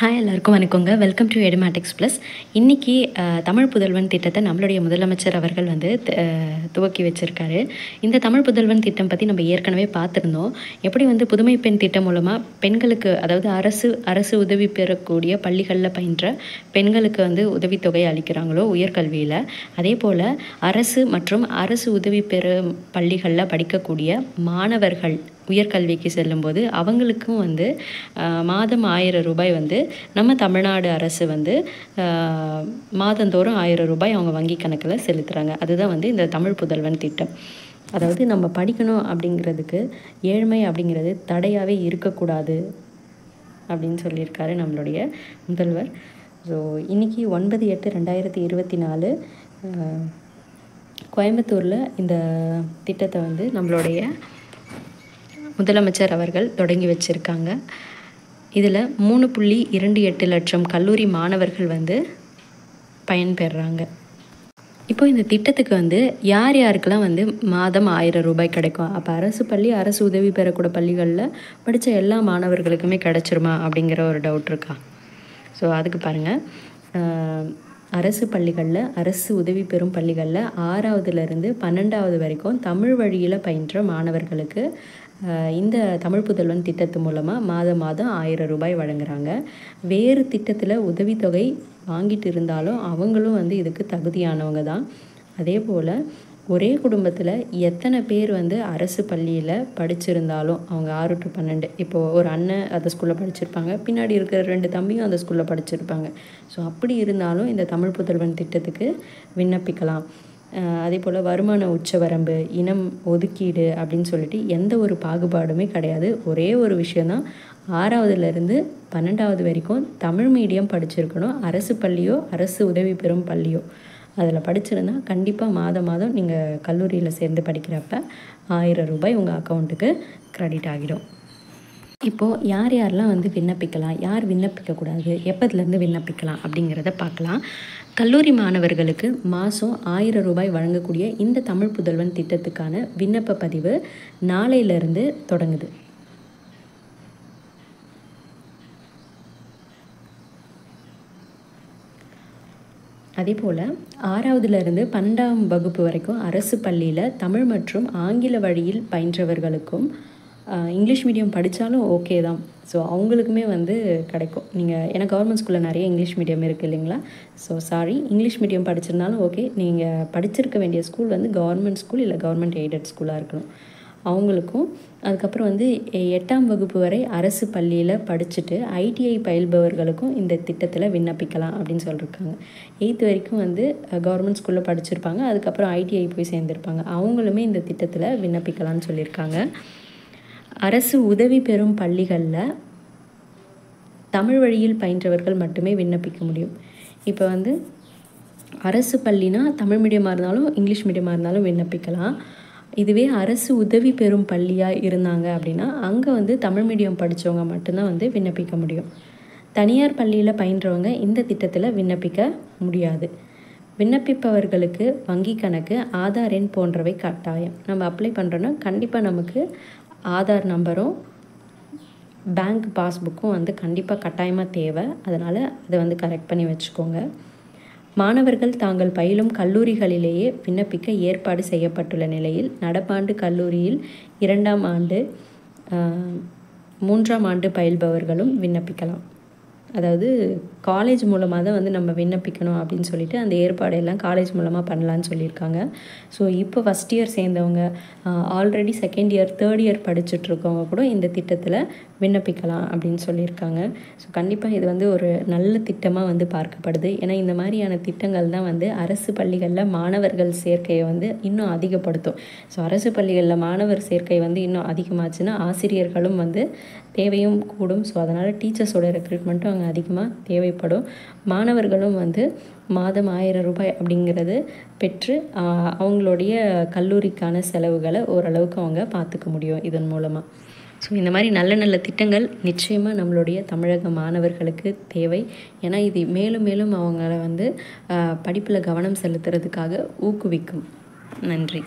Hi எல்லாருக்கும் வணக்கங்க. Welcome to Edumatics plus. இன்றைக்கி தமிழ் புதல்வன் திட்டத்தை நம்மளுடைய முதலமைச்சர் அவர்கள் வந்து துவக்கி வச்சுருக்காரு. இந்த தமிழ் புதல்வன் திட்டம் பற்றி நம்ம ஏற்கனவே பார்த்துருந்தோம். எப்படி வந்து புதுமை பெண் திட்டம் மூலமாக பெண்களுக்கு, அதாவது அரசு உதவி பெறக்கூடிய பள்ளிகளில் பயின்ற பெண்களுக்கு வந்து உதவித்தொகை அளிக்கிறாங்களோ உயர்கல்வியில், அதே போல் அரசு மற்றும் அரசு உதவி பெறும் பள்ளிகளில் படிக்கக்கூடிய மாணவர்கள் உயர்கல்விக்கு செல்லும்போது அவங்களுக்கும் வந்து மாதம் 1000 ரூபாய் வந்து நம்ம தமிழ்நாடு அரசு வந்து மாதந்தோறும் 1000 ரூபாய் அவங்க வங்கி கணக்கில் செலுத்துகிறாங்க. அதுதான் வந்து இந்த தமிழ் புதல்வன் திட்டம். அதாவது நம்ம படிக்கணும் அப்படிங்கிறதுக்கு ஏழ்மை அப்படிங்கிறது தடையாகவே இருக்கக்கூடாது அப்படின்னு சொல்லியிருக்காரு நம்மளுடைய முதல்வர். ஸோ இன்றைக்கி 9/8/2024 கோயம்புத்தூரில் இந்த திட்டத்தை வந்து நம்மளுடைய முதலமைச்சர் அவர்கள் தொடங்கி வச்சுருக்காங்க. இதில் 3.28 லட்சம் கல்லூரி மாணவர்கள் வந்து பயன்பெறாங்க. இப்போ இந்த திட்டத்துக்கு வந்து யார் யாருக்கெல்லாம் வந்து மாதம் 1000 ரூபாய் கிடைக்கும்? அப்போ அரசு பள்ளி, அரசு உதவி பெறக்கூடிய பள்ளிகளில் படித்த எல்லா மாணவர்களுக்குமே கிடைச்சிருமா அப்படிங்கிற ஒரு டவுட் இருக்கா? ஸோ அதுக்கு பாருங்கள், அரசு பள்ளிகளில், அரசு உதவி பெறும் பள்ளிகளில் 6வதுலேருந்து 12வது வரைக்கும் தமிழ் வழியில் பயின்ற மாணவர்களுக்கு இந்த தமிழ் புதல்வன் திட்டத்து மூலமாக மாதம் 1000 ரூபாய் வழங்குகிறாங்க. வேறு திட்டத்தில் உதவித்தொகை வாங்கிட்டு இருந்தாலும் அவங்களும் வந்து இதுக்கு தகுதியானவங்க தான். அதே போல் ஒரே குடும்பத்தில் எத்தனை பேர் வந்து அரசு பள்ளியில் படிச்சிருந்தாலும், அவங்க 6 to 12, இப்போது ஒரு அண்ணன் அந்த ஸ்கூலில் படிச்சிருப்பாங்க, பின்னாடி இருக்கிற 2 தம்பியும் அந்த ஸ்கூலில் படிச்சிருப்பாங்க. ஸோ அப்படி இருந்தாலும் இந்த தமிழ் புதல்வன் திட்டத்துக்கு விண்ணப்பிக்கலாம். அதே போல் வருமான உச்சவரம்பு, இனம் ஒதுக்கீடு அப்படின்னு சொல்லிட்டு எந்த ஒரு பாகுபாடுமே கிடையாது. ஒரே ஒரு விஷயந்தான், 6வதுலேருந்து 12வது வரைக்கும் தமிழ் மீடியம் படிச்சிருக்கணும். அரசு பள்ளியோ அரசு உதவி பெறும் பள்ளியோ அதில் படிச்சிருந்தா கண்டிப்பாக மாதம் நீங்கள் கல்லூரியில் சேர்ந்து படிக்கிறப்ப 1000 ரூபாய் உங்கள் அக்கௌண்ட்டுக்கு கிரெடிட் ஆகிடும். இப்போது யார் யாரெல்லாம் வந்து விண்ணப்பிக்கலாம், யார் விண்ணப்பிக்கக்கூடாது, எப்போதுலேருந்து விண்ணப்பிக்கலாம் அப்படிங்கிறத பார்க்கலாம். கல்லூரி மாணவர்களுக்கு மாதம் 1000 ரூபாய் வழங்கக்கூடிய இந்த தமிழ் புதல்வன் திட்டத்துக்கான விண்ணப்ப பதிவு நாளையிலிருந்து தொடங்குது. அதே போல் 6வதுலேருந்து 12ஆம் வகுப்பு வரைக்கும் அரசு பள்ளியில் தமிழ் மற்றும் ஆங்கில வழியில் பயின்றவர்களுக்கும், இங்கிலீஷ் மீடியம் படித்தாலும் ஓகே தான். ஸோ அவங்களுக்குமே வந்து கிடைக்கும். நீங்கள் ஏன்னா கவர்மெண்ட் ஸ்கூலில் நிறைய இங்கிலீஷ் மீடியம் இருக்குது இல்லைங்களா? ஸோ இங்கிலீஷ் மீடியம் படிச்சிருந்தாலும் ஓகே. நீங்கள் படிச்சிருக்க வேண்டிய ஸ்கூல் வந்து கவர்மெண்ட் ஸ்கூல் இல்லை கவர்மெண்ட் எய்டட் ஸ்கூலாக இருக்கணும் அவங்களுக்கும். அதுக்கப்புறம் வந்து 8ஆம் வகுப்பு வரை அரசு பள்ளியில் படிச்சுட்டு ஐடிஐ பயில்பவர்களுக்கும் இந்த திட்டத்தில் விண்ணப்பிக்கலாம் அப்படின்னு சொல்லியிருக்காங்க. 8th வரைக்கும் வந்து கவர்மெண்ட் ஸ்கூலில் படிச்சிருப்பாங்க, அதுக்கப்புறம் ஐடிஐ போய் சேர்ந்துருப்பாங்க, அவங்களுமே இந்த திட்டத்தில் விண்ணப்பிக்கலாம்னு சொல்லியிருக்காங்க. அரசு உதவி பெறும் பள்ளிகளில் தமிழ் வழியில் பயின்றவர்கள் மட்டுமே விண்ணப்பிக்க முடியும். இப்போ வந்து அரசு பள்ளினா தமிழ் மீடியமாக இருந்தாலும் இங்கிலீஷ் மீடியமாக இருந்தாலும் விண்ணப்பிக்கலாம். இதுவே அரசு உதவி பெறும் பள்ளியாக இருந்தாங்க அப்படின்னா அங்கே வந்து தமிழ் மீடியம் படித்தவங்க மட்டும்தான் வந்து விண்ணப்பிக்க முடியும். தனியார் பள்ளியில் பயின்றவங்க இந்த திட்டத்தில் விண்ணப்பிக்க முடியாது. விண்ணப்பிப்பவர்களுக்கு வங்கி கணக்கு, ஆதார் எண் போன்றவை கட்டாயம். நம்ம அப்ளை பண்ணுறோன்னா கண்டிப்பாக நமக்கு ஆதார் நம்பரும் பேங்க் பாஸ்புக்கும் வந்து கண்டிப்பாக கட்டாயமாக தேவை. அதனால் அதை வந்து கரெக்ட் பண்ணி வச்சுக்கோங்க. மாணவர்கள் தாங்கள் பயிலும் கல்லூரிகளிலேயே விண்ணப்பிக்க ஏற்பாடு செய்யப்பட்டுள்ள நிலையில் நடப்பாண்டு கல்லூரியில் 2ஆம் ஆண்டு 3ஆம் ஆண்டு பயில்பவர்களும் விண்ணப்பிக்கலாம். அதாவது காலேஜ் மூலமாக தான் வந்து நம்ம விண்ணப்பிக்கணும் அப்படின்னு சொல்லிட்டு அந்த ஏற்பாடெல்லாம் காலேஜ் மூலமாக பண்ணலான்னு சொல்லியிருக்காங்க. ஸோ இப்போ ஃபஸ்ட் இயர் சேர்ந்தவங்க, already second year, third year படிச்சுட்ருக்கவங்க கூட இந்த திட்டத்தில் விண்ணப்பிக்கலாம் அப்படின்னு சொல்லியிருக்காங்க. ஸோ கண்டிப்பாக இது வந்து ஒரு நல்ல திட்டமாக வந்து பார்க்கப்படுது. ஏன்னா இந்த மாதிரியான திட்டங்கள் தான் வந்து அரசு பள்ளிகளில் மாணவர்கள் சேர்க்கையை வந்து இன்னும் அதிகப்படுத்தும். ஸோ அரசு பள்ளிகளில் மாணவர் சேர்க்கை வந்து இன்னும் அதிகமாச்சுன்னா ஆசிரியர்களும் வந்து தேவையும் கூடும். ஸோ அதனால் டீச்சர்ஸோட ரெக்ரூட்மெண்ட்டும் அங்கே அதிகமாக தேவைப்படும். மாணவர்களும் வந்து மாதம் 1000 ரூபாய் அப்படிங்கிறது பெற்று அவங்களுடைய கல்லூரிக்கான செலவுகளை ஓரளவுக்கு அவங்க பார்த்துக்க முடியும் இதன் மூலமாக. ஸோ இந்த மாதிரி நல்ல நல்ல திட்டங்கள் நிச்சயமாக நம்மளுடைய தமிழக மாணவர்களுக்கு தேவை. ஏன்னா இது மேலும் மேலும் அவங்கள வந்து படிப்பில் கவனம் செலுத்துறதுக்காக ஊக்குவிக்கும். நன்றி.